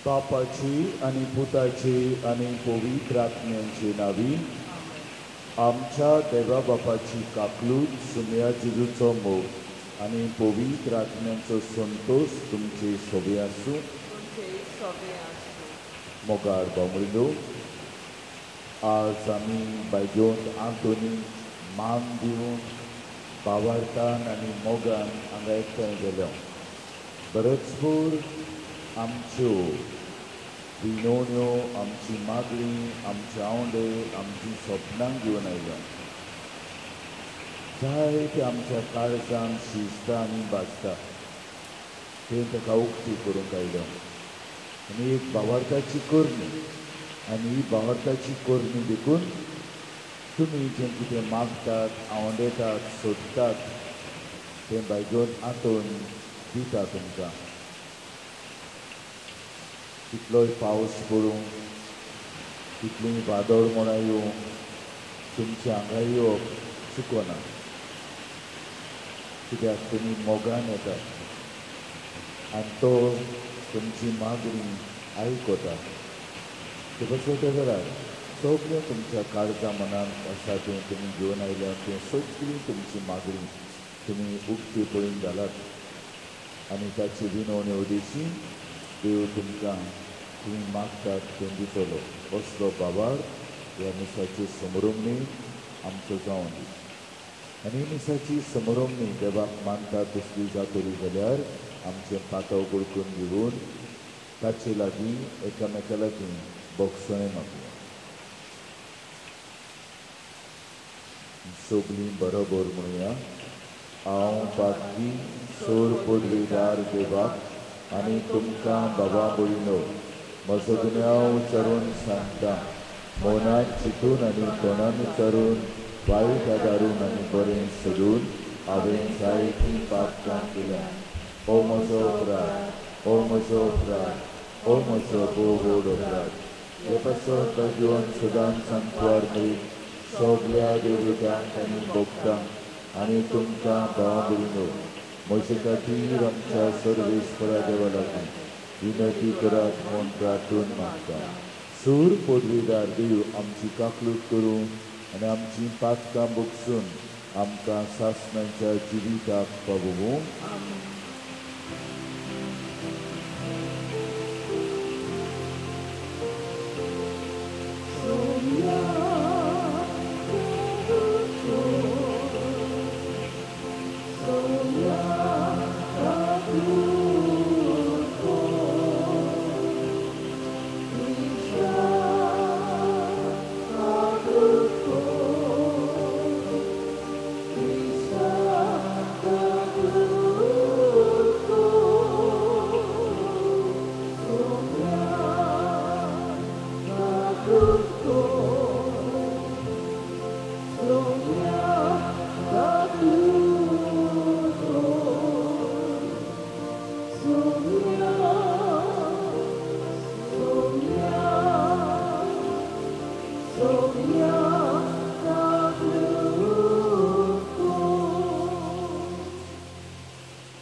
बापाची आणि पुताची आणि पवित्र आत्म्यांची नावी आमच्या देवा बापाची काकलूत सुम्या जिजूचो मोग आणि पवित्र आत्म्यांचो संतोष तुमचे सोबे आसूं. मोगार बामणिलो, आज आमी बायजोंत आंतोनी मान दिवन भावार्थान आनी मोगान हांगा एकठांय गेल्या. बरेचभर आमच्यो विनवण्यो, आमची मागणी, आमचे आवडे, आमची स्वप्नां घेवन आयल्या. जायते आमच्या काळजान शिजता आनी भाजता तें ताका उक्ती करूंक आयल्या. आनी एक भावार्थाची करणी, आनी ही भावार्थाची करणी देखून तुमी जें कितें मागतात, आवडटात, सोदतात तें बायजोन आतोन दिता तुमकां. कितलोय पावस पडूं, कितलीं वादळ म्हण येवं, तुमच्या हांगा येवप चुकोना, कित्याक तुमी मोगान येतात आनी तो तुमची मागणी आयकता. तशें त्या वेळार सगळें तुमच्या काळजा मनांत आसा तें तुमी घेवन आयल्या, तें सगळी तुमची मागणी तुमी उक्ती पळोवन घालात आनी ताची विनवणी उदेशी देव तुमकां तुमी मागतात तें दितलो. असलो बाबार ह्या मिसाची समरुमणी आमचो जावन दी. आनी मिसाची समरुमणी देवाक मानता तसली जातली जाल्यार आमचें पातळ गुळकून घेवन ताचे लागीं एकामेका लागीं बोगसणें मागया. सगळीं बरोबर म्हणुया. हांव पातकी सोर पदवीदार देवाक आनी तुमकां बाबा भयणो म्हजो गुन्यांव विचारून सांगता. मनांत चिंतून आनी तोंडान विचारून वायट आदारून आनी बरें सोदून हांवें जायतीं पातकां केल्यां. हो म्हजो अपराध, हो म्हजो अपराध, हो म्हजो भोव व्हड अपराध. हे पासत घेवन सदांच सांतवार मेळीत सगळ्या देवतांक आनी भक्तांक आनी तुमकां भाव भयणो म्हजे खातीर आमच्या सर्वेस्परा देवा लागीं विनंती करात म्हूण प्रार्थून मागता. सूर पदवीदार देव आमची काकलूत करूं आनी आमची पातकां भोगसून आमकां सासणांच्या जिविताक पावोवूं.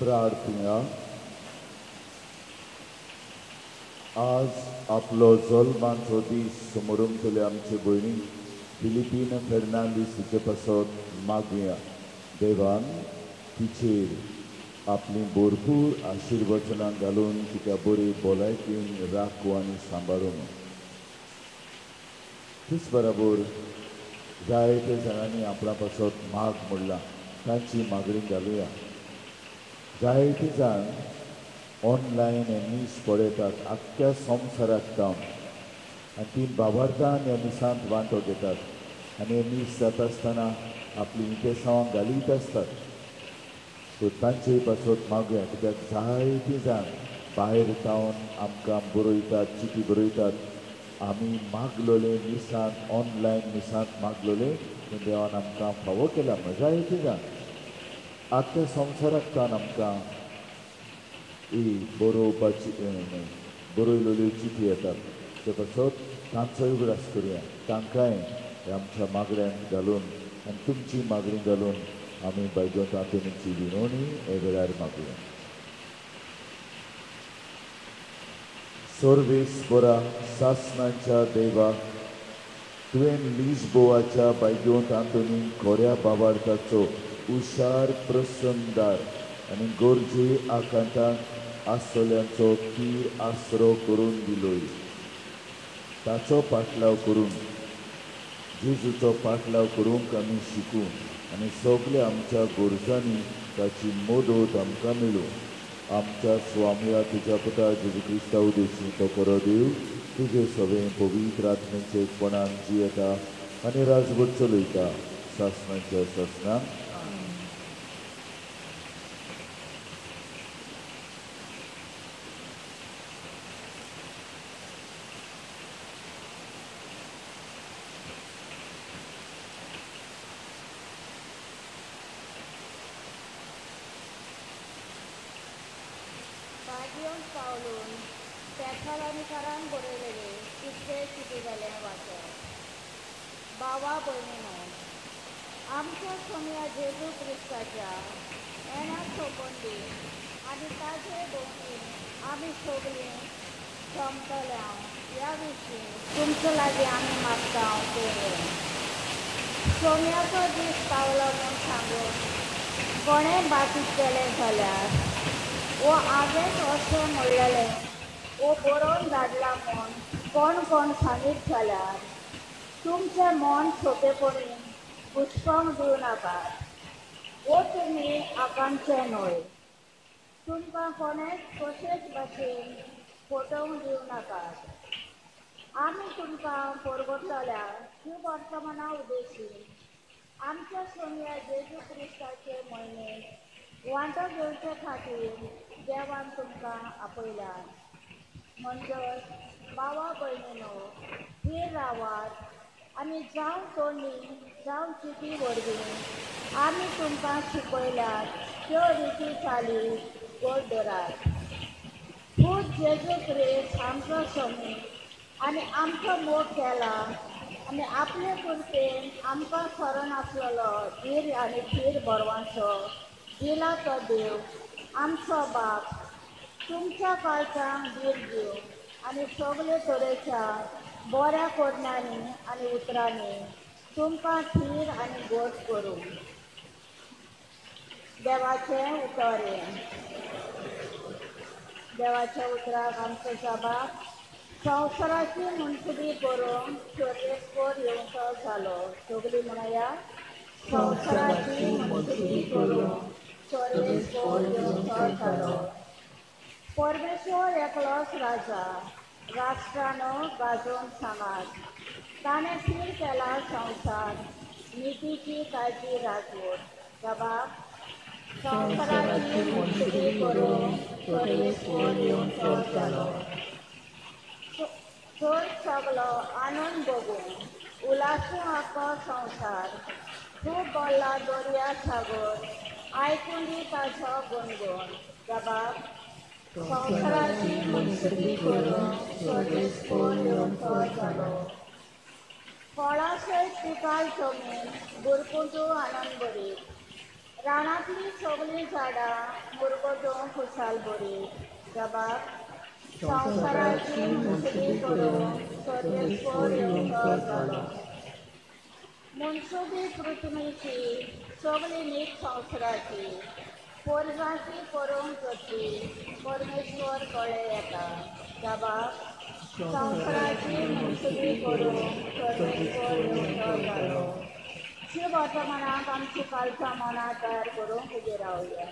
प्रार्थना. आज आपलो जल्माचो दीस समोरुंतले आमचे भयणी फिलिपीन फेर्नांदीस हिचे पासत मागुया. देवान तिचेर आपली भरपूर आशिर्वचनां घालून तिका बरी भलायकेन राखूं आनी सांबाळून. तेच बरोबर जायते जाणांनी आपणा पासत माग म्हणला तांची मागणी घालुया. जायते जाण ऑनलायन हे मीस पळयतात आख्ख्या संवसाराक जावन आनी ती भावार्थान ह्या मिसांत वांटो घेतात आनी हे मीस जाता आसतना आपली इंतेसांव घालीत आसतात. सो तांचे पासत मागुया, कित्याक जायतीं जाण भायर जावन आमकां बरयतात, चिटी बरयतात. आमी मागलोले मिसांत, ऑनलायन मिसांत मागलोले पूण देवान आमकां फावो केला. जायतीं जाण आख्ख्या संवसाराक जावन आमकां ही बरोवपाची बरयलोल्यो चिटी येतात. ते पासत तांचोय उगडास करुया तांकांय आमच्या मागण्यांक घालून आनी तुमची मागणी घालून आमी बायजो तातूंची विनवणी हे वेळार मागुया. सर्वेस्परा सासणाच्या देवा तुवें लिजबोवाच्या बायग्यो तांतुनी खोऱ्या बाबार्थाचो हुशार प्रसंगदार आनी गरजे आकांतांक आसतल्यांचो तीर आसरो करून दिलोय. ताचो पाटलाव करून जेजूचो पाटलाव करूंक आमी शिकूं आनी सगल्या आमच्या गरजांनी ताची मदत आमकां मेळूं. आमच्या स्वामिया तुज्या पुता जेजू क्रिस्ता उदेशी तो बरो देव तुजे सगळे पवित्र आत्मेचे एकपणान जियेता आनी राजभर चलयता सासणाच्या सासणाक. भाजयोन पावलून पेथालानिकारान बरयलेले कितले कितें जालें वाचप. भावा भयणीनो, आमच्या सोम्या जेजू क्रिस्ताच्या येण्या संबंदी आनी ताचे भोंवती आमी सगळीं जमतल्या ह्या विशीं तुमचे लागीं आमी मागता पळय. सोम्याचो दीस पावलो म्हूण सांगून कोणें बाकीच केलें जाल्यार वो हांवें अशें म्हणलेलें वो बरोवन धाडला म्हूण कोण कोण सांगीत जाल्यार तुमचें मन सोंपेपणी हुस्कोंक दिवं नाकात. वो तुमी आकांक्षे न्हय. तुमकां कोणेंच कशेच भाशेन फटोवंक दिवं नाकात. आमी तुमकां परगटलेल्या शुभ वर्तमाना उदेशीन आमच्या सोम्या जेजू क्रिस्ताचे म्हयनेक वांटो घेवचे खातीर देवान तुमकां आपयल्या. म्हणटच भावा भयणीनो, थीर रावात आनी जावं तोंडी जावं चिटी वरवीं आमी तुमकां शिकयल्यात त्यो रिती चाली घट धरात. खूब जेजू क्रिस्त आमचो सोमी आनी आमचो मोग केला आनी आपले कृपेन आमकां सरण आसलेलो धीर आनी थीर बरवांचो दिला तो देव आमचो बाप तुमच्या काळजांक धीर दिवं आनी सगळे तरेच्या बऱ्या कोडण्यांनी आनी उतरांनी तुमकां थीर आनी घट करूं. देवाचें उतरें. देवाच्या उतराक आमचो बाप संवसाराची मुनसुबी करूंक सर्वेस्पर येवचो जालो. सगळीं म्हणया, संवसाराची मुनसुबी करूंक सर्वेस्पर येवचो जालो. परमेश्वर एकलोच राजा राष्ट्रानो गाजोवन सांगात. ताणें थीर केला संवसार नितीची ताची राजवट. बाब संवसाराची मुनसुबी करूंक सर्वेस्पर येवचो जालो. चड सगलो आनंद बगून उलासूं आको संवसार खूब बोल्ला दर्या सागर आयकून दी ताचो गुणगुण. बाब संवसाराची मुनसुबी करूंक सर्वेस्पर येवचो जालो. फळां सयत पिकाल जमीन बुरकुंटू आनंद भरीत रानांतलीं सगळीं झाडां मुरगोजो खुशाल भरीत. बाब संवसाराची मुनसुबी करूंक सर्वेस्पर येवचो जालो. मुनसुबी पृथ्वीची सगळी नीत संवसाराची पोरसांची करूंक जातली परमेश्वर कळे येता. बाब संवसाराची मुनसुबी करूंक सर्वेस्पर येवचो जालो. शुभ वर्तमानाक आमची कालचां मनां तयार करूंक उबी रावया.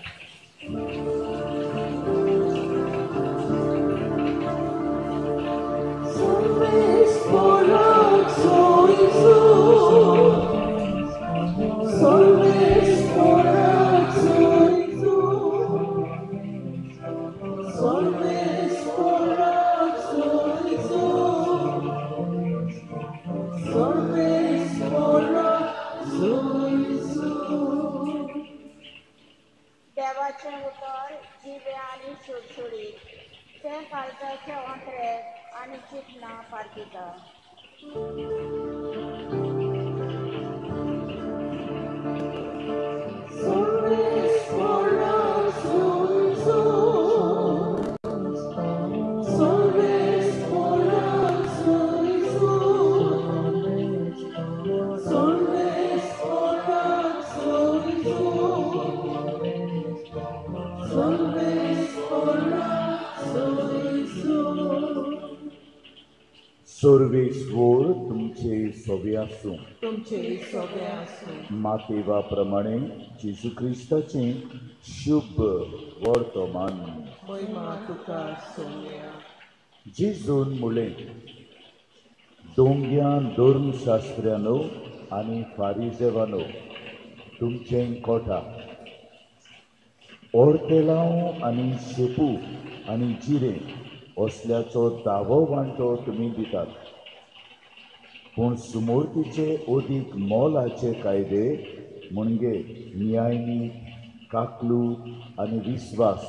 देवाचें उतर जिवे आनी सुडसुडीत तें काळजाचे अंतरेक आनी चिंतनां पाडपिता. सोर्वेश्वर तुमचे सोबे आसूं. तुमचे सोबे आसूं. मातेवा प्रमाणे जेजू क्रिस्ताचे शुभ वर्तमान. महिमा तुका सोम्या. जेजून मुळे दोंग्या धर्मशास्त्र्यानो आनी फारिजेवानो तुमचें कोटा ओर्तेलांव आनी शेपू आनी जिरे असल्याचो दावो वांटो तुमी दितात. पूण सुमोर्तीचे ओदीक मोलाचे कायदे म्हणजे न्यायनी काकलू आनी विस्वास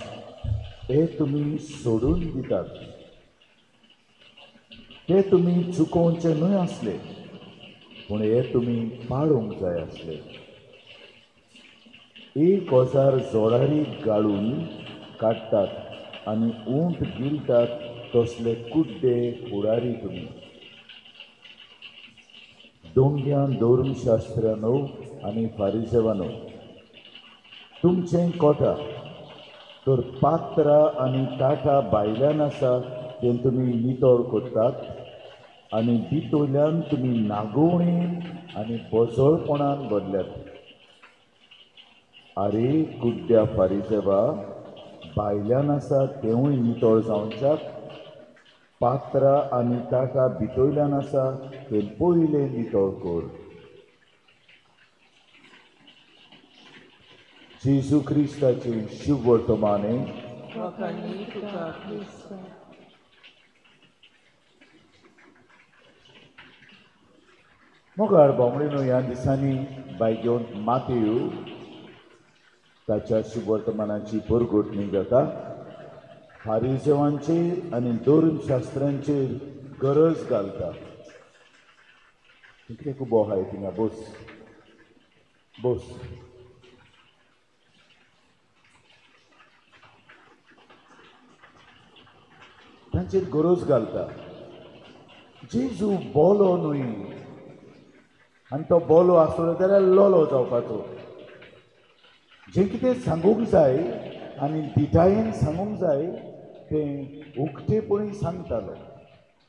हे तुमी सोडून दितात. ते तुमी चुकोवचे न्हय आसले, पूण हे तुमी पाळूंक जाय आसले. एक ओजार जोडारी गाळून काडटात आनी ऊंट गिलतात तसले कुड्डे फुडारी तुमी. दोंग्या धर्मशास्त्रानो आनी फारिजेवानो तुमचें कोटा तर पात्रां आनी ताटां भायल्यान आसा तें तुमी नितळ कोत्तात आनी भितरल्यान तुमी नागोवणेन आनी बोजोळपणान भरल्यात. आरे कुड्ड्या फारिजेवा, भायल्यान आसा तेवूय नितळ जावच्याक, पात्रां आनी ताटां भितरल्यान आसा तें पयलें नितळ कर. जेजू क्रिस्ताचे शुभ वर्तमाने वखाणी तुका क्रिस्त. मोगाळ बांबडीनो ह्या दिसांनी बायगेवन मातेयो ताच्या शुभ वर्तमानाची परगोटणी जाता. फारिजेवांचेर आनी धर्मशास्त्रांचेर गरज घालता. कितें खूब आहाय थिंगा बस बस. तांचेर गरज घालता. जेजू बोलो न्हय आनी तो बोलो आसलो जाल्यार लोलो जावपाचो. जें कितें सांगूंक जाय आनी दिटायेन सांगूंक जाय तें उक्तेपणी सांगतालो.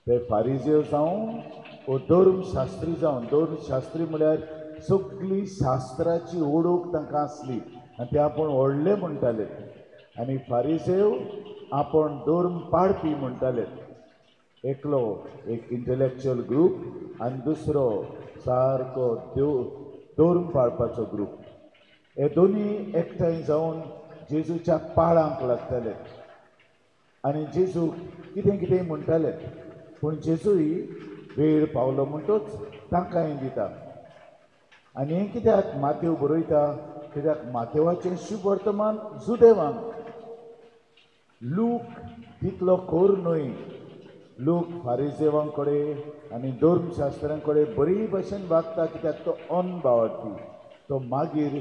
ते फारिजेव जावं वो धर्मशास्त्री जावं. धर्मशास्त्री म्हळ्यार सगळी शास्त्राची ओळख तांकां आसली आनी ते आपूण व्हडले म्हणटाले. आनी फारिजेव आपूण धर्म पाळपी म्हणटाले. एकलो एक इंटलेक्च्युअल ग्रूप आनी दुसरो सारको धर्म पाळपाचो ग्रूप. हे दोनी एकठांय जावन जेजूच्या पाळांक लागताले आनी जेजू कितें कितें म्हणटाले. पूण जेजूय वेळ पावलो म्हणटूच तांकांय दिता. आनी हें कित्याक मातेव बरयता, कित्याक मातेवाचें शुभ वर्तमान जुदेवांक. लूक तितलो खोर न्हय. लोक फारिजेवां कडेन आनी धर्मशास्त्रां कडेन बरी भाशेन वागता कित्याक तो अनबावटी. तो मागीर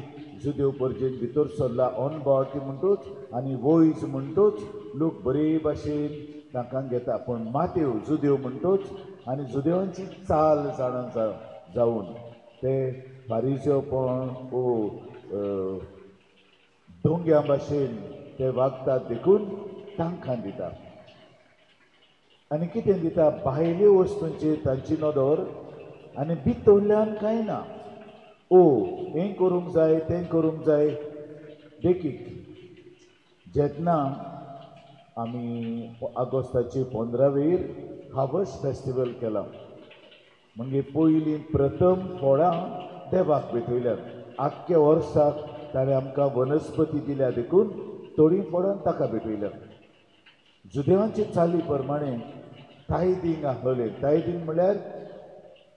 जुदेव परजेन भितर सरला अनबावटी म्हणटूच आनी वयज म्हणटूच लोक बरे भाशेन तांकां घेता. पूण मातेव जुदेव म्हणटूच आनी जुदेवांची चाल जाणा जावन ते फारिजेवपण दोंग्या भाशेन ते वागतात देखून तांकां दिता. आनी कितें दिता, भायल्यो वस्तूंचेर तांची नदर आनी भितरल्यान कांय ना. हें करूंक जाय तें करूंक जाय. देखीक जेन्ना आमी ऑगस्टाचे 15वेर हार्वेस्ट फेस्टिवल केला म्हणजे पयलीं प्रथम फळां देवाक भेटयल्यात. आख्ख्या वर्साक ताणें आमकां वनस्पती दिल्या देखून थोडीं फळां ताका भेटयल्यात. जुदेवांचे चाली प्रमाणे टायदींग आहलें. टायदींग म्हळ्यार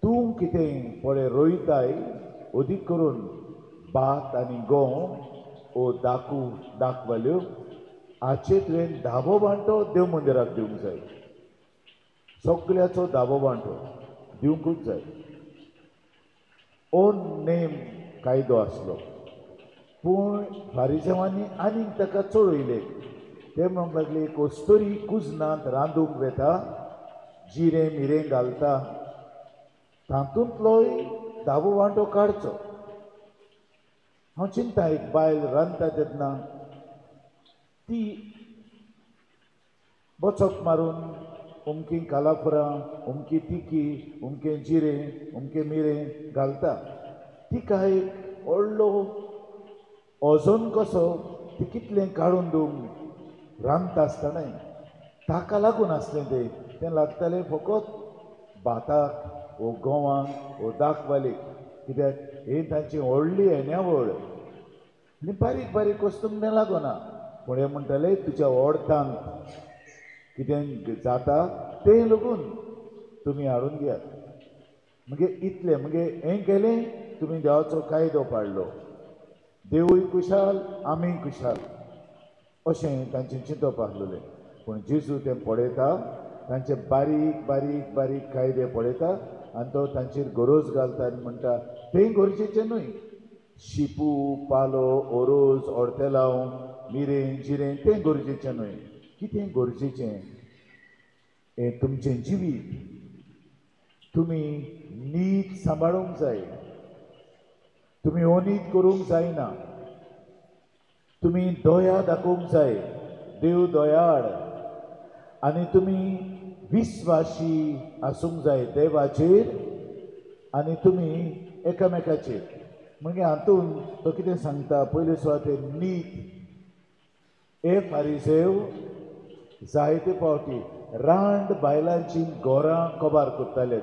तूं कितें फळें रोयताय अदीक करून भात आनी गंव दाखवाल्यो हाचे तुवें धावो वांटो देव मंदिराक दिवंक जाय. सगळ्याचो दाबो वांटो दिवंकूच जाय. ओन नेम कायदो आसलो, पूण फारिसेवांनी आनीक ताका चडयले. ते म्हणूंक लागले कोस्तोरी कुजनांत रांदूंक वेता, जिरें मिरें घालता, तातूंतलोय दाबो वांटो काडचो. हांव चिंता एक बायल रांदता तेन्ना ती बोचक मारून उमकी कालाफरां, उमकी तिकी, उमकें जिरें, उमकें मिरें घालता. तिका एक व्हडलो ओजोन कसो ती कितलें काडून दिवंक रांदता आसतनाय. ताका लागून आसलें तें लागतालें फकत भाताक वो गोवांक वो दाखवालेक, कित्याक ही तांची व्हडली येण्यावळ आनी बारीक बारीक वस्तूंक तें लागना. पूण हे म्हणटाले तुज्या ओर्थांत कितें जाता तें लागून तुमी हाडून घेयात. म्हणजे इतलें म्हणजे हें केलें तुमी देवाचो कायदो पाळलो, देवूय कुशाल आमीय कुशाल अशें तांचें चिंतप आसलेलें. पूण जेजू तें पळयता, तांचे बारीक बारीक बारीक कायदे पळयता आनी तो तांचेर गरोज घालता आनी म्हणटा तें गरजेचें न्हय. शिपू, पालो, ओरोज, ओडतेलांव, मिरें, जिरें तें गरजेचें न्हय. कितें गरजेचें? हें तुमचें जिवीत. तुमी नीत सांबाळूंक जाय, तुमी अनीत करूंक जायना, तुमी दया दाखोवंक जाय. देव दयाळ. आनी तुमी विस्वासी आसूंक जाय देवाचेर आनी तुमी एकामेकाचेर. म्हणजे हातूंत तो कितें सांगता पयले सुवातेर नीत. हे फारिसेव जायते फावटी रांड बायलांची घरां कोबार करताले,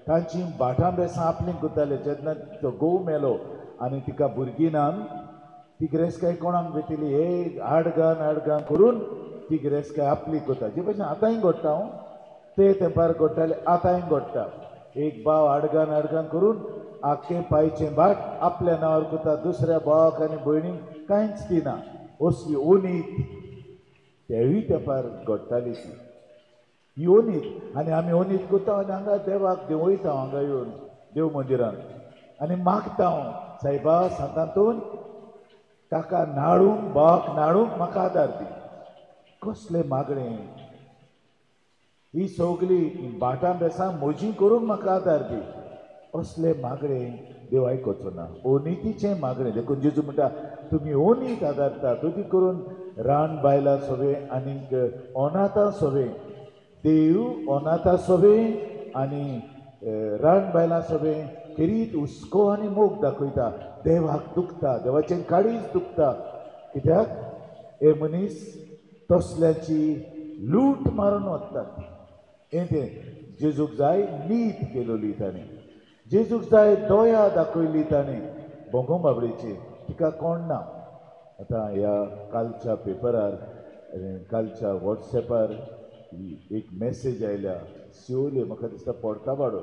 तांची भाटां बेसां आपलीं करताले. जेन्ना तो घोव मेलो आनी तिका भुरगीं नान, ती गिरेस्तकाय कोणाक वेतिली हे आडगान करून ती गिरेस्तकाय आपली करता. जे भशेन आतांय घडटा, ते तेंपार घडटाले, आतांय घडटा. एक भाव आडगान करून आख्खे पायचें भाट आपल्या नांवार करता, दुसऱ्या भावाक आनी भयणीक कांयच दिना. असली ओनीत तेवूय तेंपार घडटाली ती. ही ओनीत. आनी आमी ओनीत करता आनी हांगा देवाक देव वयता, हांगा येवन देव मंदिरांत आनी मागता सायबा सांतांतून ताका नाडूंक, भावाक नाडूंक म्हाका आदार दी. कसलें मागणें! ही सगळीं भाटां बेसां म्हजीं करूंक म्हाका आदार दी. असलें मागणें देव आयकोचो ना. ओनितीचें मागणें. देखून जेजू म्हणटा तुमी ओनीत आदारता, तुजी करून रान बायलां सोवें आनीक अनाथां सोवें. देव अनाथां सोवें आनी रान बायलां सोवें खेरीत हुस्को आनी मोग दाखयता. देवाक दुखता, देवाचें काळीज दुखता. कित्याक हे मनीस तसल्याची लूट मारून वतात. हें तें जेजूक जाय नीत केलोली ताणें, जेजूक जाय दया दाखयली ताणें भोगो बाबडेचेर. तिका कोण ना. आतां ह्या कालच्या पेपरार, कालच्या वॉट्सॅपार एक मॅसेज आयल्या शिवोले, म्हाका दिसता पडता बाडो.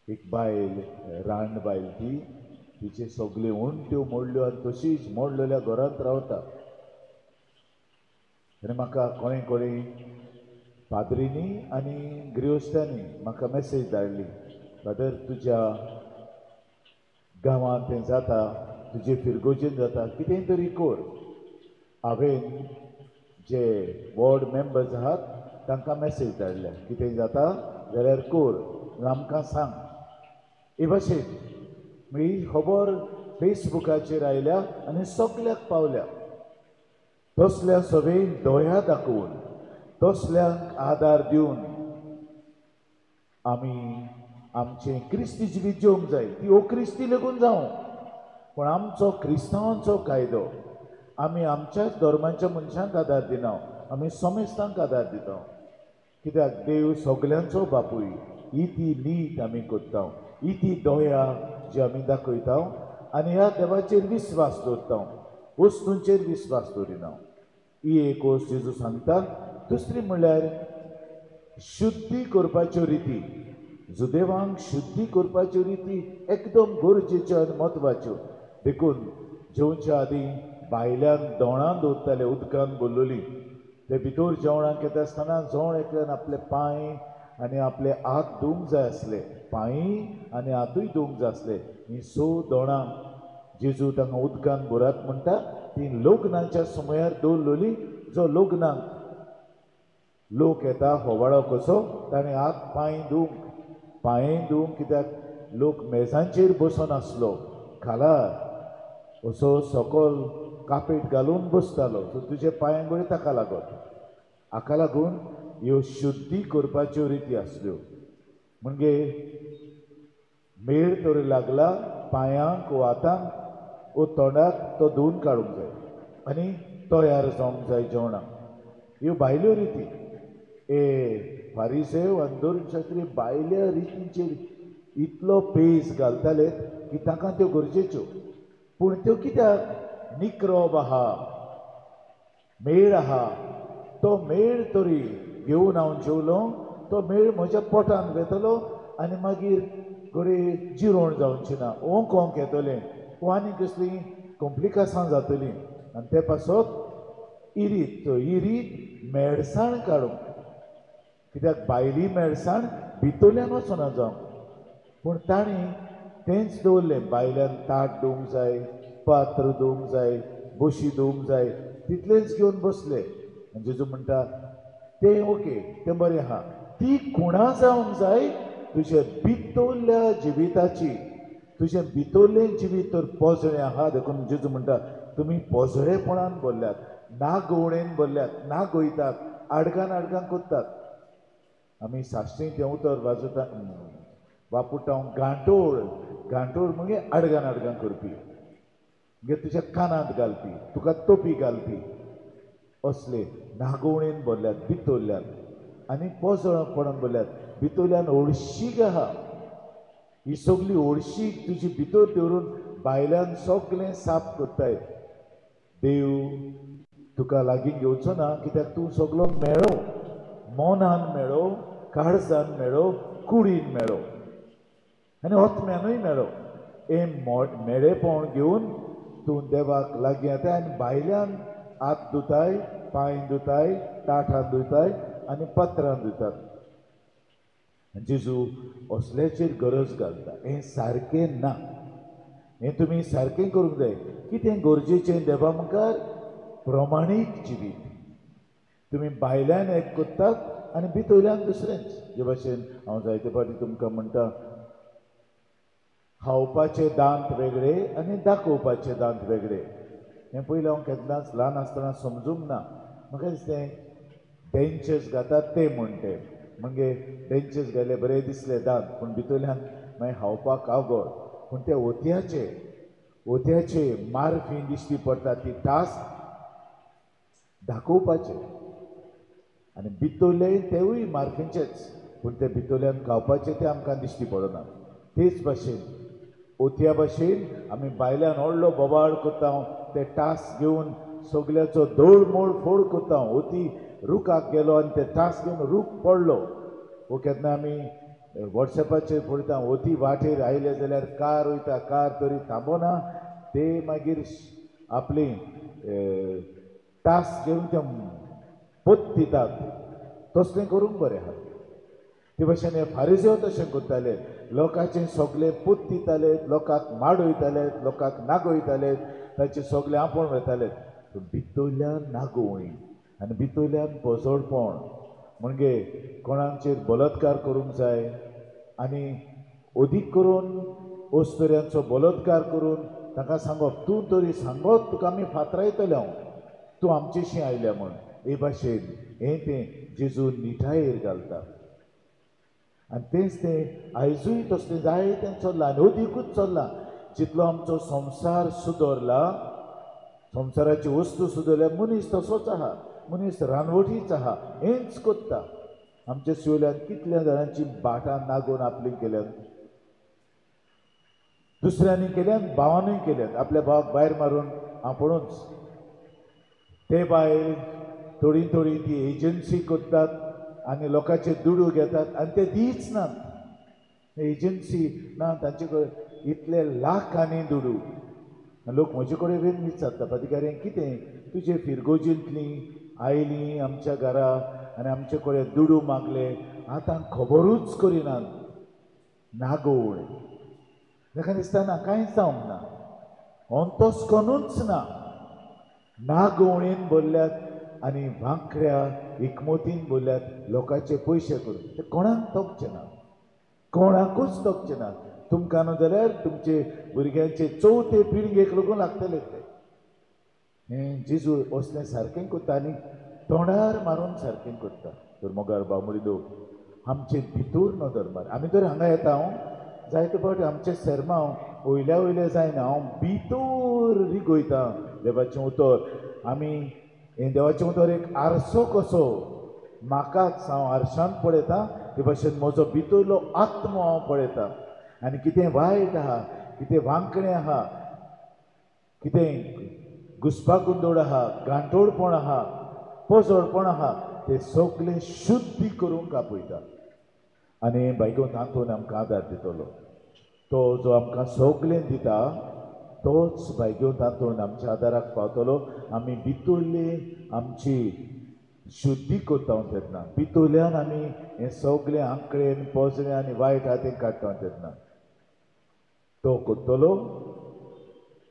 एक बायल, रान बायल ती, तिचे सगळे उंट्यो मोडल्यो आनी तशीच मोडलेल्या घरांत रावता. आनी म्हाका कोणें पाद्रीनी आनी गृहस्थांनी म्हाका मॅसेज धाडली, फादर तुज्या गांवांत तें जाता, तुजे फिरगोजेन जाता, कितेंय तरी कर. हांवें जे वॉर्ड मेंबर्स आहात तांकां मॅसेज धाडल्या, कितेंय जाता जाल्यार कर, आमकां सांग. हे भाशेन ही खबर फेसबुकाचेर आयल्या आनी सगळ्याक पावल्या. तसल्या सवेन दया दाखोवन, तसल्यांक आदार दिवन आमी आमचें क्रिस्ती जिवीत जेवंक जाय. ती अक्रिस्ती लेगून जावं, पूण आमचो क्रिस्तांवांचो कायदो आमी आमच्याच धर्माच्या मनशांक आदार दिना, आमी समेस्तांक आदार दिता. कित्याक देव सगळ्यांचो बापूय. ही ती नीत आमी करता, ही ती दया जी आमी दाखयता आनी ह्या देवाचेर विस्वास दवरता, वस्तूंचेर विस्वास दवरिना. ही एक वस्त जेजू सांगता. दुसरी म्हणल्यार शुद्धी करपाच्यो रिती. जुदेवांक शुद्धी करपाच्यो रिती एकदम गरजेच्यो आनी म्हत्वाच्यो. देखून जेवच्या आदीं बायल्यांक दोणां दवरताले उदकान भरलोली, ते भितर जेवणाक येता आसतना जेवण एकल्यान आपले पांय आनी आपले हात धुवंक जाय आसले, पांय आनी हातूय धुवंक जाय आसले. ही 6 दोणां जेजू तांकां उदकान बुरात म्हणटा ती लग्नाच्या समयार दवरलेली. जो लग्नाक लोक येता होवाळो कसो ताणें हात पांय धुवंक कित्याक लोक मेजांचेर बसून आसलो खाला असो सकल कापेट घालून बसतालो. सो तुजे पांय बळी ताका लागून हाका लागून ह्यो शुद्धी करपाच्यो रिती आसल्यो. म्हणजे मेळ तर लागला पांयांक वा हातांक वा तोंडाक तो धुवन काडूंक जाय आनी तयार जावंक जाय जेवणाक. ह्यो भायल्यो रिती. फारिसेव आनी धर्मशास्त्री भायल्या रितींचेर इतलो पेस घालताले की तांकां त्यो गरजेच्यो. पूण त्यो कित्याक निक्रोब आहा, मेळ आहा, तो मेळ तरी घेवन हांव जेवलो, तो मेळ म्हज्या पोटान वेतलो आनी मागीर घडये जिरोण जावची ना, ओंक येतलें वा आनी कसलीं कॉम्प्लिकासां जातलीं. आनी ते पासत इरीत मेडसाण काडूंक. कित्याक भायली मेडसाण भितरल्यान वचना जावं. पूण तांणी तेंच दवरलें, भायल्यान ताट धुवंक जाय, पात्र धुवंक जाय, बशी धुवंक जाय, तितलेंच घेवन बसले. जेजू म्हणटा तें ओके, तें बरें आहा, ती खुणां जावंक जाय तुज्या भितरल्या जिविताची. तुजें भितरलें जिवीत तर पोजळें आहा. देखून जेजू म्हणटा तुमी पोजळेपणान भरल्यात, ना गवणेन भरल्यात, ना गोयतात, आडकान कोत्तात. आमी साश्टीं तें उतर वाजोवता वापुटा गांठोळ म्हणजे आडकान करपी, म्हणजे तुज्या कानांत घालपी, तुका तोपी घालपी असले नागवणेन भरल्यात भितरल्यान आनी पोजळपणान भरल्यात. भितरल्यान हळशीक आहा. ही सगळी हळशीक तुजी भितर दवरून भायल्यान सगळें साफ करताय. देव तुका लागीं घेवचो ना, कित्याक तूं सगळो मेळो, मोनान मेळो, काळजान मेळो, कुडीन मेळो आनी ओतम्यानूय मेळो. हे मेळेपण घेवन तूं देवाक लागीं येताय आनी भायल्यान हात धुताय, पांय धुताय, ताटां धुताय आनी पात्रां धुतात. जेजू असल्याचेर गरज घालता. हें सारकें ना. हें तुमी सारकें करूंक जाय. कितें गरजेचें देवा मुखार? प्रमाणीक जिवीत. तुमी भायल्यान एक कोत्तात आनी भितरल्यान दुसरेंच. जे भाशेन हांव जायते फावटी तुमकां म्हणटा खावपाचे दांत वेगळे आनी दाखोवपाचे दांत वेगळे. हें पयलीं हांव केन्नाच ल्हान आसतना समजूंक ना. म्हाका दिसलें डेंचर्स घातात ते म्हणटे, म्हणजे डेंचर्स घाले बरे दिसले दांत, पूण भितरल्यान मागीर खावपाक आवड. पूण ते ओतयाचे मारफी दिश्टी पडटा, ती टास दाखोवपाचे आनी भितरले तेवूय मारफीचेच, पूण ते भितरल्यान खावपाचे ते आमकां दिश्टी पडना. तेच भाशेन ओतया भाशेन आमी भायल्यान व्हडलो बोबाळ कोत्ता, ते टास घेवन सगल्याचो दळमोळ फोड कोत्ता. ओती रुखाक गेलो आनी ते टास घेवन रूख पडलो. वो केन्ना आमी वॉट्सॅपाचेर पळयता, ओती वाटेर आयले जाल्यार कार वयता, कार तरी थांबना, ते मागीर आपली टास घेवन ते पोत दितात. तसलें करूंक बरें आहा. ते भाशेन हे फारिसेव तशें करताले. लोकांचें सगळें पूत दिताले, लोकांक माडयताले, लोकांक नागयताले, ताचें सगळें आपूण वताले. भितरल्यान नागवणी आनी भितरल्यान पोजळपण. म्हणजे कोणाचेर बलात्कार करूंक जाय आनी अदीक करून ओस्तऱ्यांचो बलात्कार करून ताका सांगप तूं तरी सांगत तुका आमी फातरायतले, हांव तूं आमचेशी आयल्या म्हण. हे भाशेन हें तें जेजू निठायेर घालता. आनी तेंच तें आयजूय तसलें जायतें चल्लां आनी अदीकूच चल्लां. जितलो आमचो संवसार सुदरला, संवसाराची वस्तू सुदरल्या, मनीस तसोच आहा, मनीस रानवटीच आहा, हेंच कोत्ता. आमच्या शिवल्यान कितल्या जाणांची बाटां नागोवन आपली केल्यात, दुसऱ्यांनी केल्यात, भावानूय केल्यात. आपल्या भावाक भायर मारून आपणूच. ते भायर थोडी ती एजन्सी कोत्तात आनी लोकांचे दुडू घेतात आनी ते दीच नात. एजन्सी ना तांचे कडेन इतले लाखांनी दुडू. लोक म्हजे कडेन येवन विचारता, अधिकाऱ्यांक कितें तुजे फिरगोजींतलीं आयलीं आमच्या घरा आनी आमचे कडेन दुडू मागले आतां खबरूच करिनात नागोळ ताका दिसता ना कांयच जावंक ना तोच कोणूच ना नागोवळेन बोल्ल्यात आनी भांकड्या एकमतीन बोल्ल्यात लोकांचे पयशे करून ते कोणाक तोपचे ना कोणाकूच तोपचे ना तुमकां न्हू जाल्यार तुमचे भुरग्यांचे चवथे पिळगेक लागून लागतले ते जेजू असलें सारकें करता आनी तोंडार मारून सारकें करता तर मोगार बामुरिदो आमचे भितूर न्हू धर्मार आमी तर हांगा येता हांव जायते फावटी आमचे शर्मांव वयल्या वयले जायना हांव भितूर रिगोयता देवाचें उतर आमी हें देवाचें उतर एक आरसो कसो म्हाकाच हांव आरशांत पळयता ते भाशेन म्हजो भितरलो आत्मो हांव पळयता आनी कितें वायट आहा कितें वांकडें आहा कितें घुसपागोंदोळ आहा गांठोडपण आहा पोजोळपण आहा तें सगळें शुद्धी करूंक आपयता आनी बायको तातूंत आमकां आदार दितलो तो जो आमकां सगळें दिता तोच बायको तातूंत आमच्या आदाराक पावतलो आमी भितरली आमची शुद्धी करता तेन्ना भितरल्यान आमी हें सगळें आंकडेन पोजणें आनी वायट आहा तें काडटा तेन्ना तो करतलो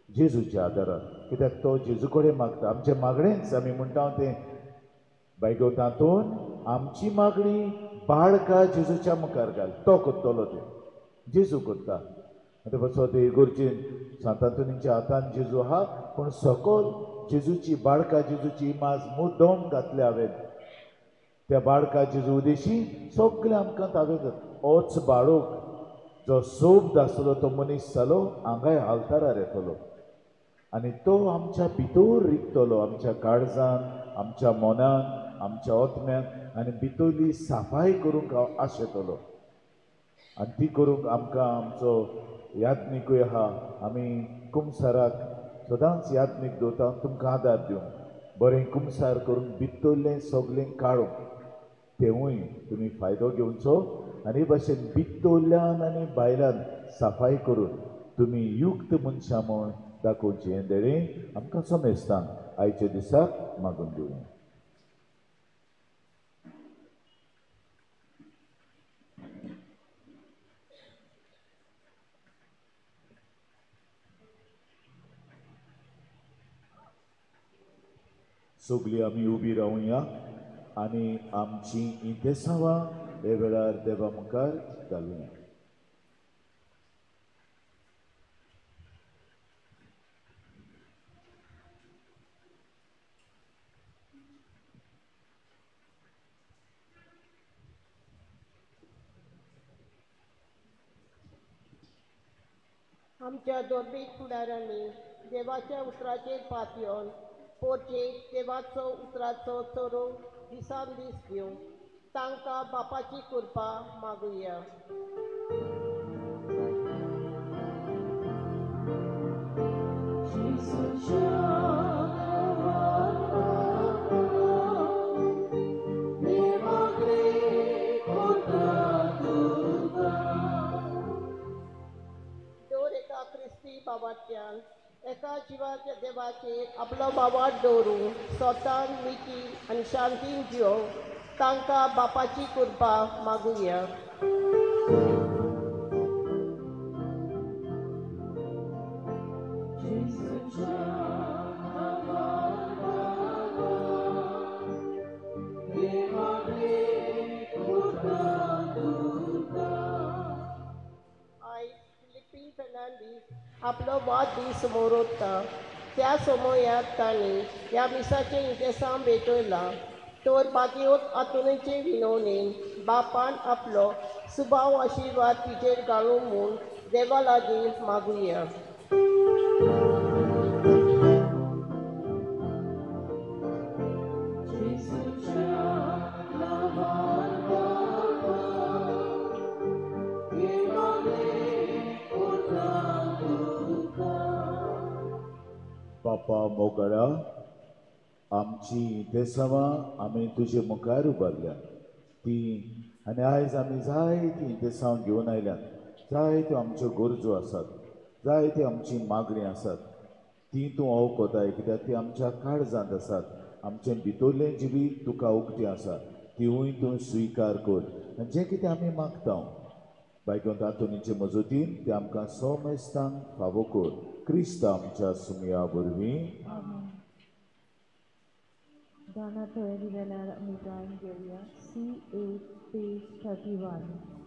जेजूच्या आदारान कित्याक तो जेजू कडेन मागता आमचें मागणेंच आमी म्हणटा तें बायको तातूंत आमची मागणी बाळका जेजूच्या मुखार घाल तो करतलो तें जेजू करता आतां पासून ते इगोर्जेन सांत आंतोनीच्या हातान जेजू आहा पूण सकल जेजूची बाळका जेजूची इमाज मुद्दम घातल्या हांवें त्या बाळका जेजू उदेशी सगळें आमकां तावें होच बाळूक जो सोब आसलो तो मनीस जालो हांगाय आल्तारार येतलो आनी तो आमच्या भितर रिगतलो आमच्या काळजान आमच्या मनान आमच्या ओतम्यान आनी भितरली साफाय करूंक आशेतलो आनी ती करूंक आमकां आमचो यात्निकूय आहा आमी कुमसाराक सदांच यात्नीक दवरता तुमकां आदार दिवंक बरें कुमसार करून भितरलें सगळें काडूंक तेवूय तुमी फायदो घेवचो आनी भाशेन भितरल्यान आनी भायल्यान साफाय करून तुमी युक्त मनशां म्हूण दाखोवचें हें देणें आमकां समेस्तान आयच्या दिसाक मागून दिवया सगळीं आमी उबी रावया आनी आमची इंतेसांवां हे वेळार देवा मुखार घालुया आमच्या दोरबीत फुडाऱ्यांनी देवाच्या उतराचेर पात येवन पोरचेक देवाचो उतराचो चोरो दिसान दीस दिवं तांकां बापाची कृपा मागुया क्रिस्ती बाबात्यान एका जिवाच्या देवाचेर आपलो बाबाट दवरून स्वतान मिठी आनी शांतीन जिवोव तांकां बापाची कृपा मागुया आपलो वाद दीस मोरता त्या समयात तांणी ह्या मिसाचे इंतेसां भेटयला तर बागेवत हातुनीचे विनवणेन बापान आपलो सुभाव आशिर्वाद तिचेर घालूं म्हूण देवा लागीं मागुया बापा मोगळा आमची इंतेसांवां आमी तुजे मुखार उबारल्या ती आनी आयज आमी जायतीं इंतेसांव घेवन आयल्यात जायत्यो आमच्यो गरजो आसात जायती आमची मागणी आसात ती तूं अवकोताय कित्याक ती आमच्या काळजांत आसात आमचें भितरलें जिवीत तुका उक्तें आसा तिवूय तूं स्विकार कर आनी जें कितें आमी मागता बायकोन तातूंचे मजतीन ते आमकां सोमेस्तांक फावो कर क्रिस्त आमच्या सुमया वरवीं गाना तयारी जाल्यार आमी गायन घेवया C8 पेज 31.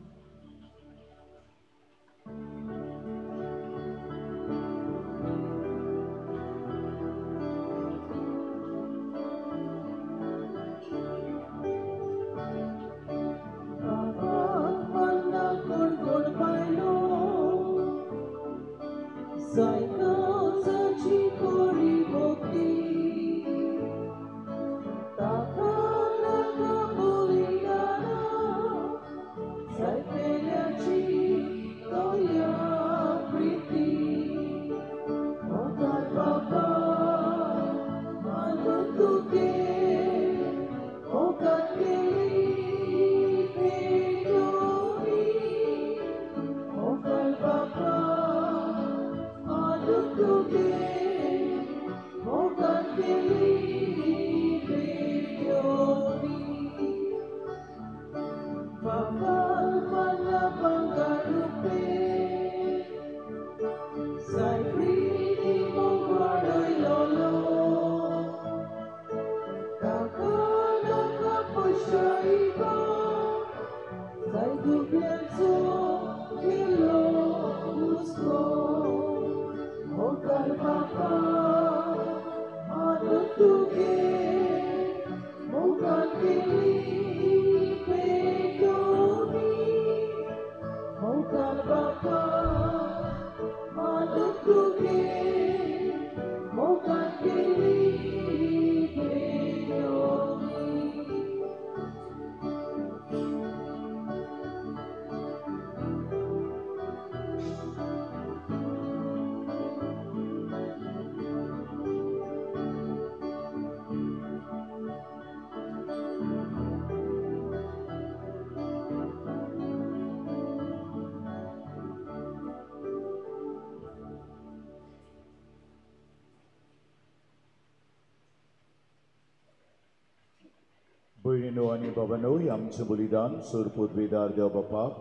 भयणीनो आनी बाबानो आमचें बलिदान सोर पदवेदार देव बापाक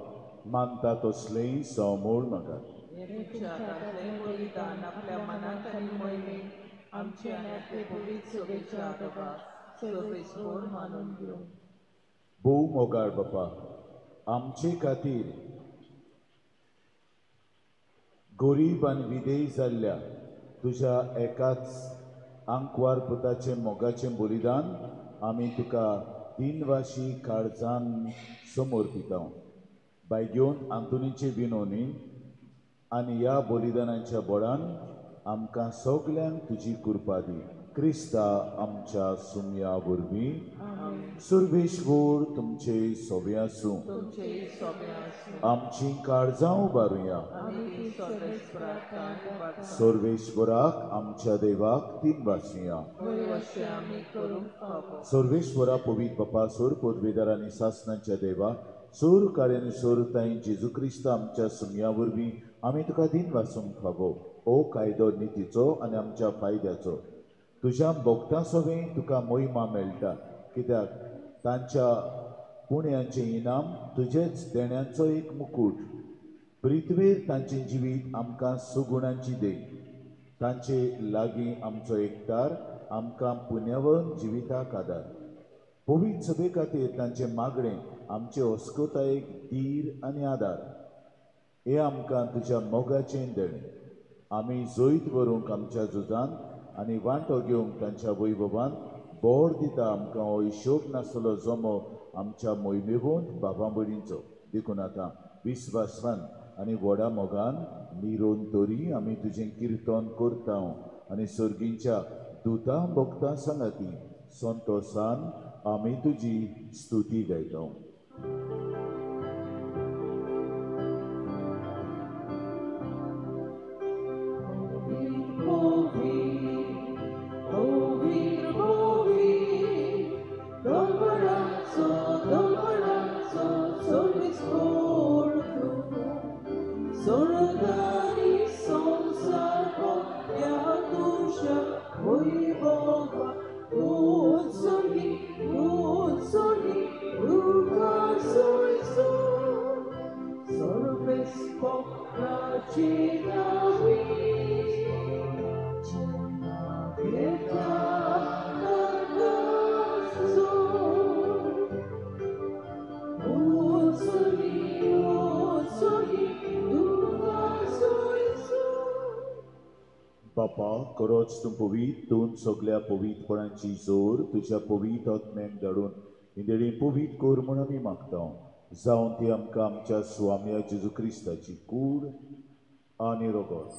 मानता तसलें समोर मागात बलिदान आपल्या मनात आणि मोहिमेत आमचे आनी आपले पवित्र सभेच्या आदोगाक सर्वेस्वर मानून घेवन भोव मोगाळ बापा आमचे खातीर गरीब आनी विदेय जाल्ल्या तुज्या एकाच आंकवार पुताचे मोगाचें बलिदान आमी तुका दिनवाशी काळजान समोर दिता बाय घेवन आंतुनीचे विनोनी आनी ह्या बलिदानाच्या बोडान आमकां सगल्यांक तुजी कृपा दी क्रिस्ता आमच्या सुमया वरवीं सर्वेश्वर तुमचे सोबे आसूं आमची काळजां उबारुया सर्वेश्वराक आमच्या देवाक तीन वासिया सर्वेश्वरा पवित्र बापा सोर पदवेदार आनी सासणांच्या देवा सोर काळे आनी सोर ताई जेजू क्रिस्त आमच्या सुमया वरवीं आमी तुका दिन वासूंक फावो ओ कायदो नितीचो आनी आमच्या फायद्याचो तुज्या भोगता सोबें तुका मोहिमा मेळटा कित्याक तांच्या पुण्यांचें इनाम तुजेच देण्याचो एक मुकूट पृथ्वीर तांचें जिवीत आमकां सुगुणांची दे तांचे लागीं आमचो एकठार आमकां पुण्यवन जिविताक आदार पवित्र सभे खातीर तांचें मागणें आमचे अस्कोतायेक धीर आनी आदार हे आमकां तुज्या मोगाचें देणें आमी जैत व्हरूंक आमच्या झुजांत आनी वांटो घेवंक तांच्या वैभवांत बोर दिता आमकां हो हिशोब नासलो जमो आमच्या मोहिमेवंत बाबा भयणींचो देखून आतां विस्वासान आनी व्हडा मोगान निरोन तरी आमी तुजें किर्तन करता आनी सर्गींच्या दुतां भोगतां सांगाती संतोसान आमी तुजी स्तुती गायता Oh बापा खरोच तूं पवित दोन सगळ्या पवितपणांची जोर तुझ्या पवित आत्म्याक धाडून इंदेळी पवित कोर म्हूण आमी मागता जावं ती आमकां आमच्या स्वाम्या जेजू क्रिस्ताची कूड आनी रोगोत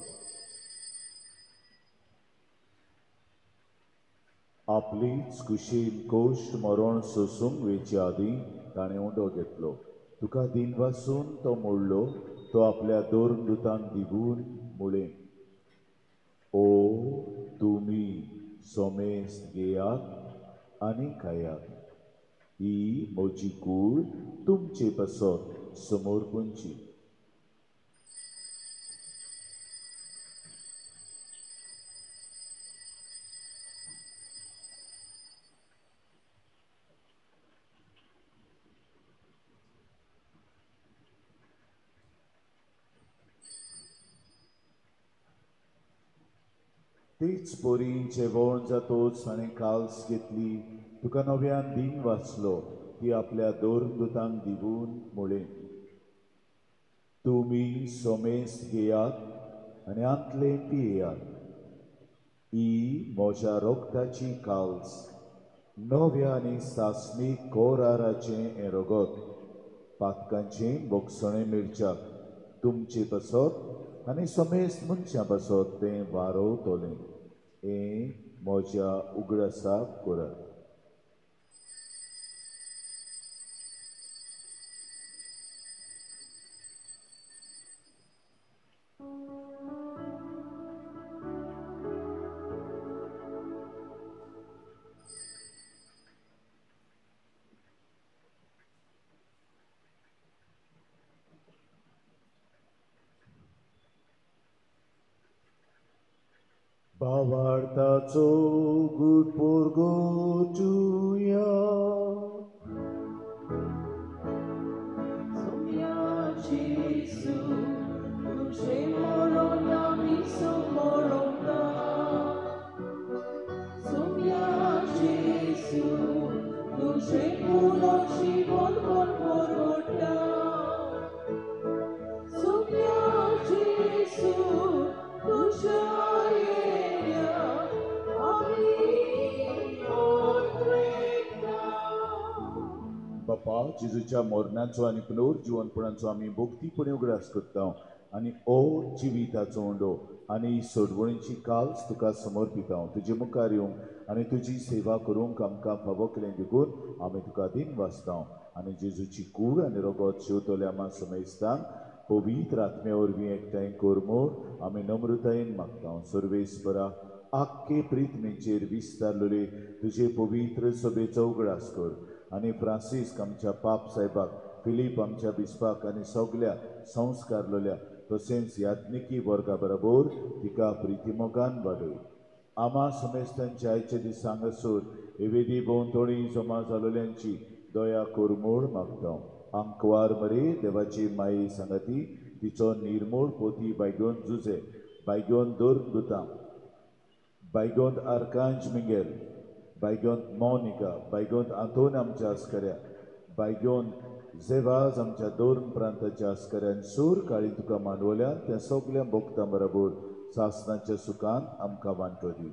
आपलीच कुशीन कोश्ट मरण सोसूंक वेचे आदीं ताणें उंडो घेतलो तुका दिन वासून तो मोडलो तो आपल्या दोन दुतांक दिवून मुळें ओ तुमी सोमेस्त घेयात आनी खायात ही म्हजी कूड तुमचे पासत समोर पोंची तीच पोरी जेवण जातोच हाणें काल्स घेतली तुका नव्यान दिन वाचलो ती आपल्या दोन दुतांक दिवून मुळें तुमी सोमेस्त घेयात आनी आंतले पियेयात ही म्हज्या रोगताची काल्स नव्या आनी सासणीक कोराराचें हें रोगत पातकांचें बोगसणें मिरच्याक तुमचे पासत आनी सोमेस्त मनशां पासत तें वारोवतलें हें म्हज्या उगडासाक करात भावार्थाचो गूड पोरगो तुया बापा जेजूच्या मरणाचो आनी पुनर्जीवनपणाचो आमी भोक्तीपणे उगडास करता आनी ओ जिविताचो उंडो आनी सोडवणीची काल्स तुका समर्पिता तुजे मुखार येवंक आनी तुजी सेवा करूंक आमकां फावो केलें देखून आमी तुका दिन वाचता आनी जेजूची कूड आनी रोगत शेवतले आमा समेस्तांक पवित्र आत्म्या वरवीं एकठांय कर म्हूण आमी नम्रतायेन मागता सर्वेस्परा आख्खे प्रितमेचेर विस्तारलेले तुजे पवित्र सभेचो उगडास कर आनी फ्रांसीस आमच्या पाप साहेबाक फिलीप आमच्या बिस्पाक आनी सगळ्या संस्कारलेल्या तशेंच यात्निकी वर्गा बरोबर तिका प्रितीमोगान वाडय आमा समेस्तांच्या आयच्या दिसांक असोर एवेदी भोंवतणी जमा जालोल्यांची दया कर म्हूण मागता आंकवार मरे देवाची माई सांगाती तिचो निर्मूळ पोती बायगोन जुजे बायगोन दोर दुतां बायगोन आर्कांज मिंगेल बायगोन मॉनिका बायगोन आंतोन आमच्या आस्कऱ्या बायगोन जेवाज आमच्या दोन प्रांताच्या आस्कऱ्यान सूर काळी तुका मांडवल्यान त्या सगळ्या भोगतां बरोबर सासणाच्या सुखांत आमकां वांटो दी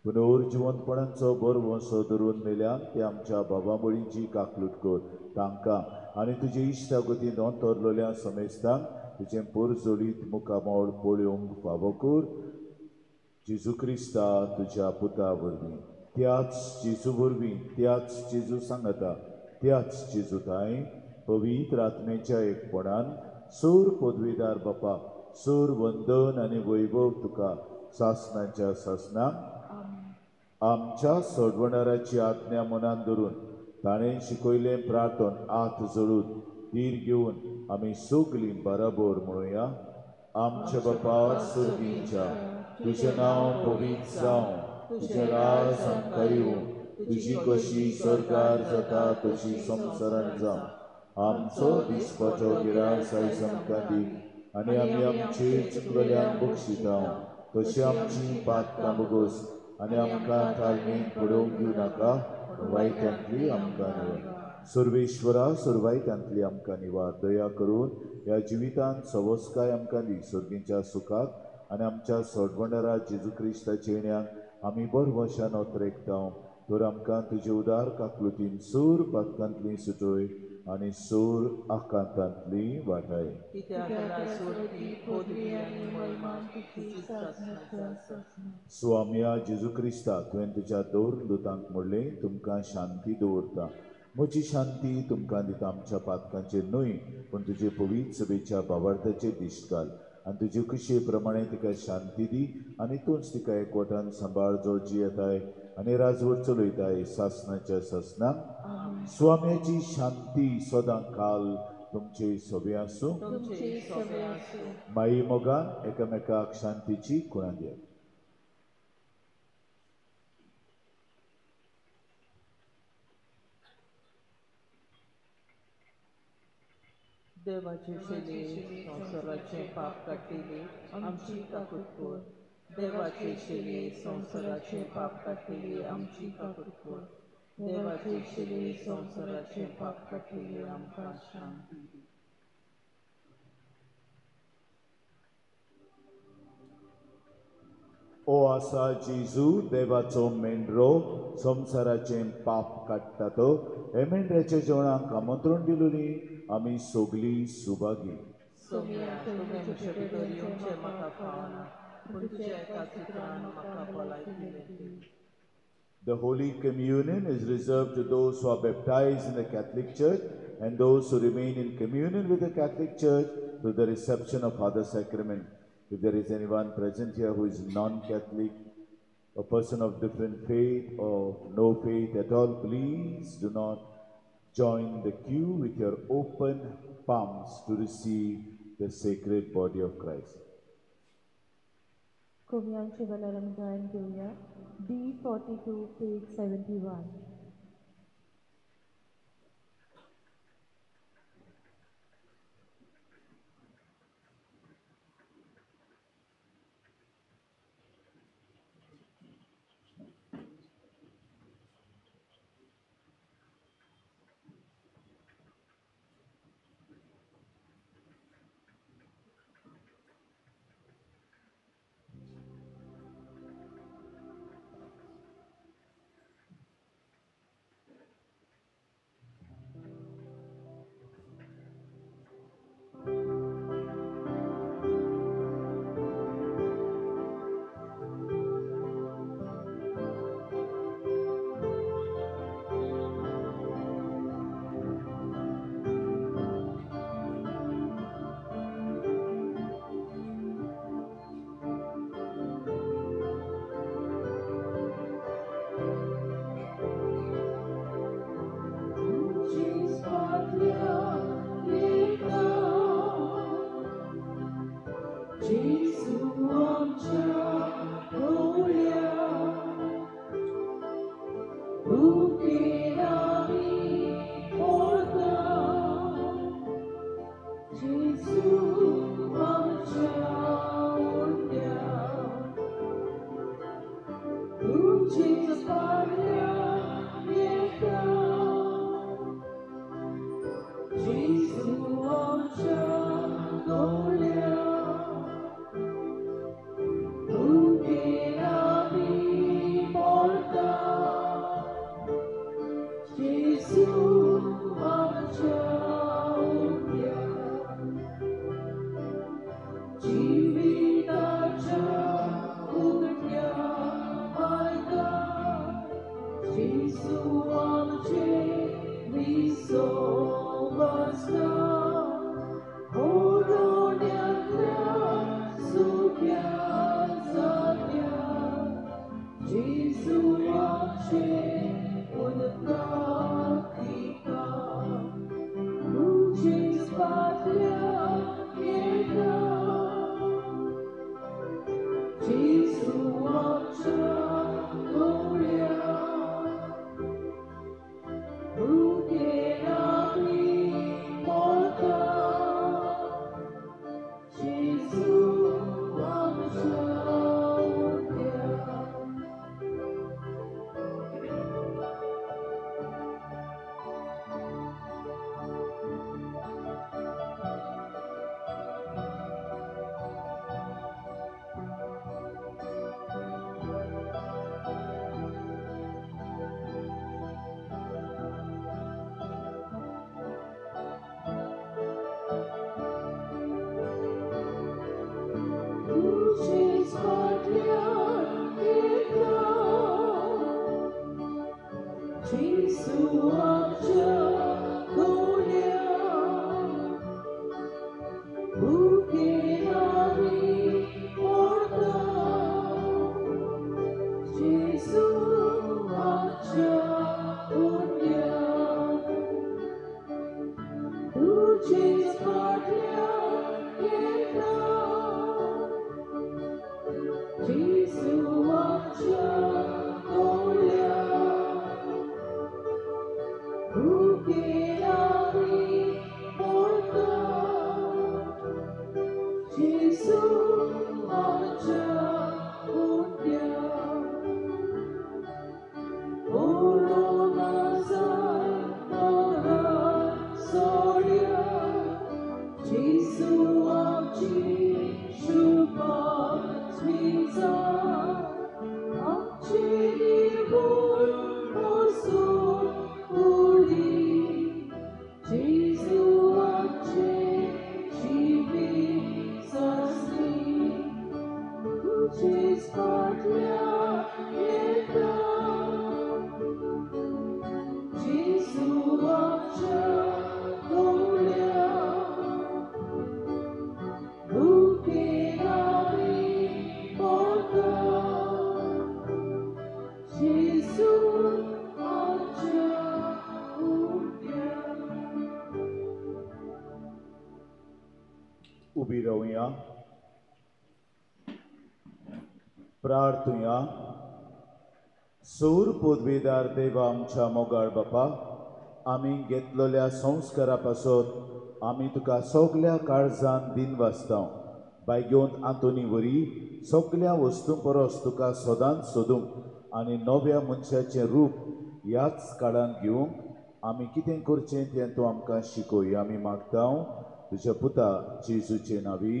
पुनर्जीवनपणांचो बरो वंसो धरून मेल्यान ते आमच्या बाबाबळींची काकलूट कर तांकां आनी तुजे इश्टागतीन अंतरलोल्या समेस्तांक तुजें पोरजोळीत मुखामोळ पळोवंक फावो कर जेजू क्रिस्ता तुज्या पुता वरवीं त्याच जेजू वरवीं त्याच जेजू सांगता त्याच जेजूताय पवित्र आत्मेच्या एकपणान सोर पदवीदार बापा सोर वंदन आनी वैभव तुका सासणाच्या सासणाक आमच्या सोडवणाराची आज्ञा मनान धरून ताणें शिकयलें प्रार्थन आत जळून धीर घेवन आमी सगळीं बराबर म्हणुया आमच्या बापा सुर्गीच्या तुजें नांव पवित्र जावं तुजें राज आमकां येवं तुजी कशी सरकार जाता तशी संवसारांत जावं आमचो दिसपाचो गिरास आयज आमकां दी आनी आमी आमचे चुकलेल्यांक बक्षिता तशी आमची पातकां बगोस आनी आमकां तालमीन पडोवंक दिवं नाका वायटांतली आमकां निवड सर्वेश्वरा सर्वायतांतली आमकां निवार दया करून ह्या जिवितांत सवस्काय आमकां दी सर्गींच्या सुखाक आनी आमच्या सोडवणारा जेजू क्रिस्ताचे येण्याक आमी बरो वशान ओतरेकता तर आमकां तुजे उदार काकलुतीन सूर पातकांतली सुटोय आनी सूर आकांतांतली वाटाय स्वाम्या जेजू क्रिस्ता तुवें तुज्या दोर दुतांक म्हणलें तुमकां शांती दवरता म्हजी शांती तुमकां दिता आमच्या पातकांचेर न्हय पूण तुजे पवित्र सभेच्या भावार्थाचेर दिश्ट घाल आनी तुजे कुशे प्रमाणे तिका शांती दी आनी तूंच तिका एकवटान सांबाळ जोडची येताय आनी राजवट चलयताय सासनाच्या सासनाक स्वाम्याची शांती सदां काल तुमचे सोबे आसूं माई मोगान एकामेकाक शांतीची कुणां दिया देवाचे शेले संसाराचे पाप काटिले आमची काकुटकोर देवाचे शेले संसाराचे पाप काटिले आमची काकुटकोर देवाचे शेले संसाराचे पाप काटिले आमकां शांती दी ओ आसा जेजू देवाचो मेंढरो संसाराचे पाप काडटा तो हे मेंढऱ्याच्या जेवणाक आमंत्रण दिलोली आमी सोगली सुभागी सोम्या तुवें म्हजे भितर येवचें म्हाका फावना पूण तुज्या एका सुत्रान म्हाका भलायकी मेळटली The Holy Communion is reserved to those who are baptized in the Catholic Church and those who remain in communion with the Catholic Church through the reception of other sacraments. If there is anyone present here who is non-Catholic, a person of different faith or no faith at all, please do not join the queue with your open palms to receive the sacred body of Christ. कोमियांचे Balaram गायन घेऊया D42 page 71. Gesù aja udia, olo nazar nora soria, Gesù aji shuba smiza, aji nibul osu uli, Gesù aji shivi sasni, ucis patria eta, Gesù aja golia, bukirari porta, Gesù aja udia. उभी राहूया, प्रार्थूया. सौर पदवीदार देवा आमच्या मोगाळ बापा, आमी घेतलेल्या संस्कारा पासत आमी तुका सगळ्या काळजान दिन वाचता. बायग्योंत आंतोनी वरी सगळ्या वस्तूं परस तुका सदांच सोदूंक आनी नव्या मनशाचें रूप ह्याच काळान घेवंक आमी कितें करचें तें तूं आमकां शिकय. आमी मागता तुज्या पुता जेजूचे नांवी.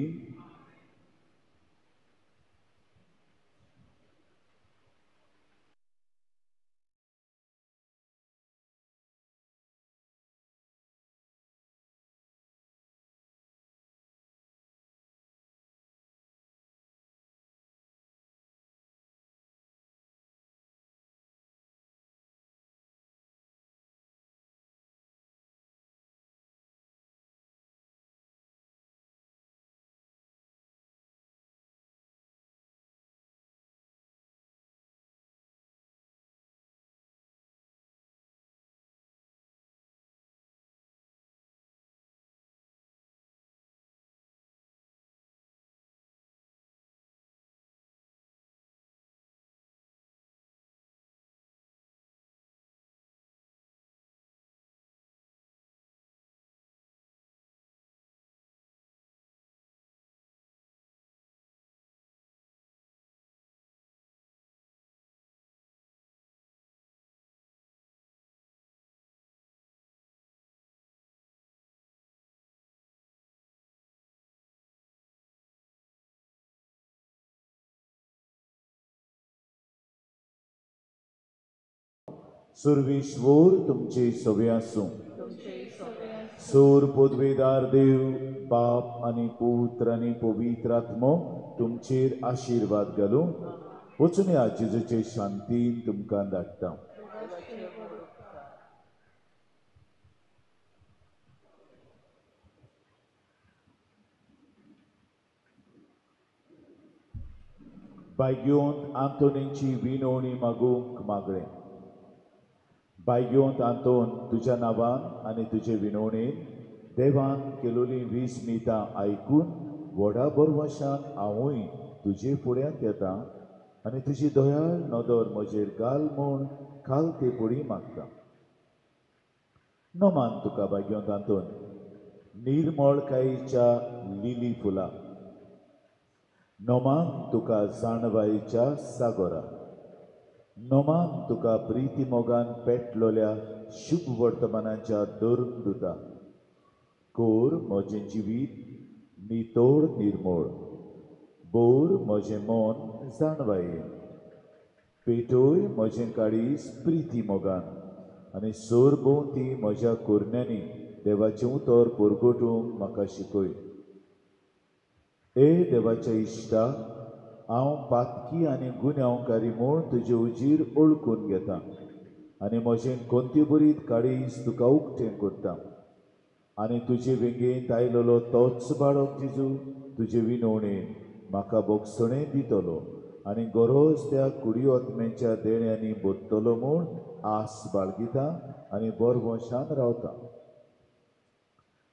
सर्वेश्वर तुमचे सवे आसूं. सोर पदवेदार देव बाप आनी पुत्र आनी पवित्र आत्मो तुमचेर आशीर्वाद घालूं. वचून ह्या जेजूचे शांतीन तुमकां धाडटा. बायग्योंत आंतोनीची विनवणी मागूंक मागलें. बायग्योंत आंतोन तुज्या नांवान आनी तुजे विनवणेन देवान केलोली विस्मितां आयकून व्हडा बरवशान हांवूय तुजे फुड्यांत येता आनी तुजी दयाळ नदर म्हजेर घाल म्हूण खालते पडी मागता. नमान तुका बायग्योंत आंतोन निर्मळकायेच्या लिली फुलां, नमान तुका जाणवायेच्या सागोरा, नमान तुका प्रिती मोगान पेटलोल्या शुभ वर्तमानाच्या दरून दुता. कोर म्हजें जिवीत नितोड निर्मळ, बोर म्हजें मन जाणवाये, पेटोय म्हजें काळीज प्रिती मोगान आनी सोर भोंवती म्हज्या कोरण्यांनी देवाचें उतर परगटूंक म्हाका शिकय. ए देवाच्या इश्टा, हांव पातकी आनी गुन्यांवकारी म्हूण तुजे उजीर ओळखून घेता आनी म्हजें कोंती बरीत काळीज तुका उक्तें करता. आनी तुजे वेंगेंत आयलोलो तोच बाळक जेजू तुजे विनवणेन म्हाका बोगसणें दितलो आनी गरज त्या कुडी ओतमेच्या देण्यांनी बोदतलो म्हूण आस बाळगिता आनी बरवशान रावता.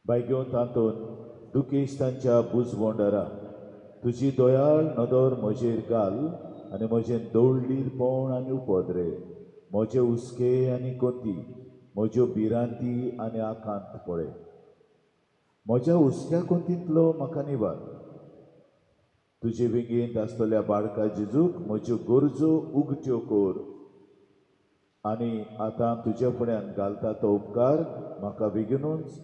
बायग्योंत आंतोन दुखेस्तांच्या बुजवंडरा तुजी दयाळ नदर म्हजेर घाल आनी म्हजें दवळीरपण आनी उपद्रे, म्हजे हुस्के आनी कोती, म्हज्यो भिरांती आनी आकांत पळय. म्हज्या हुस्क्या कोंतींतलो म्हाका निवार तुजे विंगेंत आसतल्या बाळका जेजूक म्हज्यो गरजो उगट्यो कोर आनी आतां तुजे फुड्यान घालता तो उपकार म्हाका बेगीनूच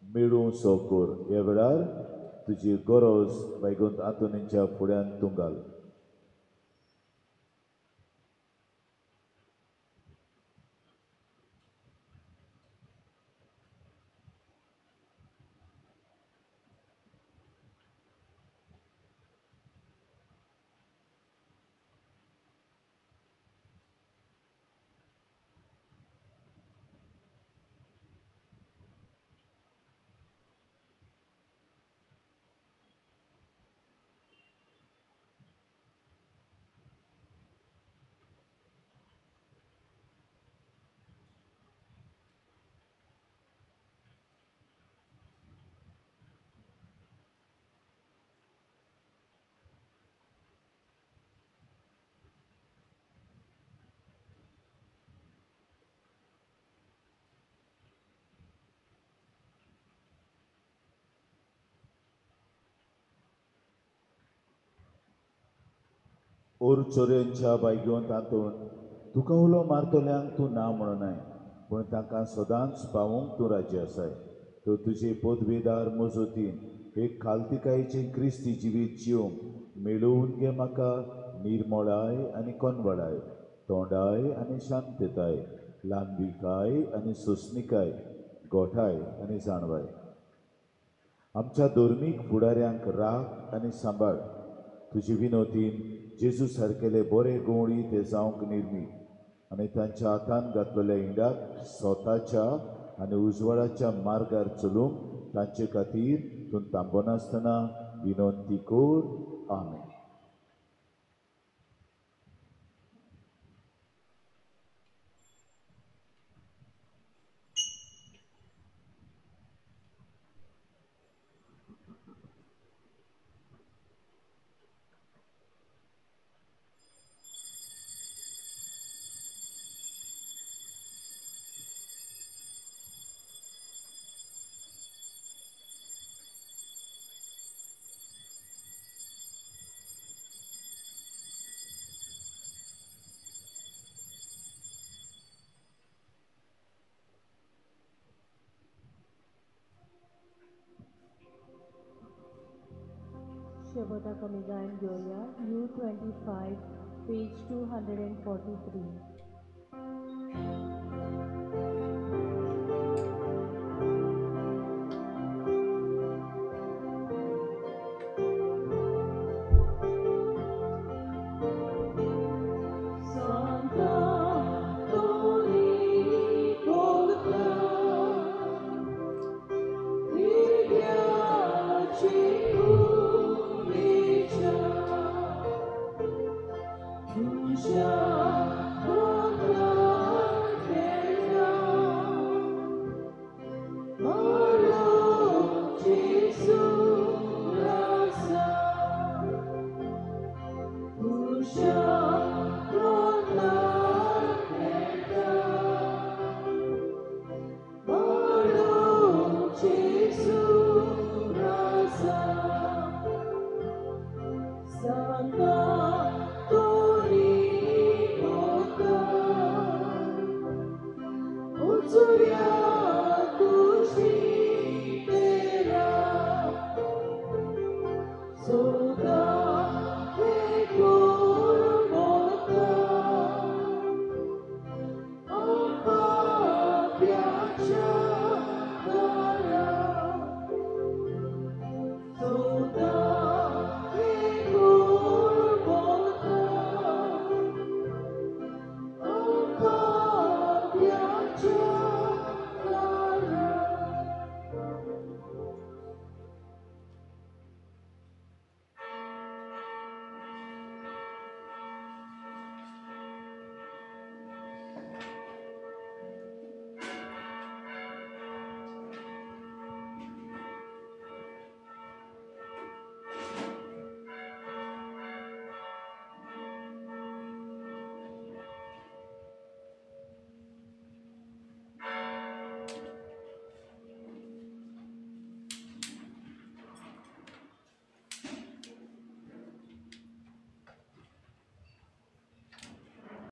मेळूं सो कोर. ह्या वेळार तुजी गरज वैकुंठ आंतोनीच्या फुड्यान तूं घाल. ओर चोरेंच्या बायगेवंत तातून तुका उलो मारतल्यांक तूं ना म्हणनाय, पूण तांकां सदांच पावूंक तूं राजी आसाय. तो तुजे पदवेदार मजतीन एक खालतिकायेचें क्रिस्ती जिवीत जिवंक मेळोवन घे म्हाका निर्मळाय आनी कोनवळाय, तोंडाय आनी शांतताय, ल्हानविकाय आनी सोंसणिकाय, गोठाय आनी जाणवाय. आमच्या धर्मीक फुडाऱ्यांक राख आनी सांबाळ. तुजे विनोतीन जेजू सारकेले बरे गवळी ते जावंक निर्मी आनी तांच्या हातान घातलेल्या इंडाक स्वताच्या आनी उजवाडाच्या मार्गार चलूंक तांचे खातीर तूं थांबनासतना विनंती कोर. आमेन. शेवटा कमी गायन घेऊया. U25 page 243. So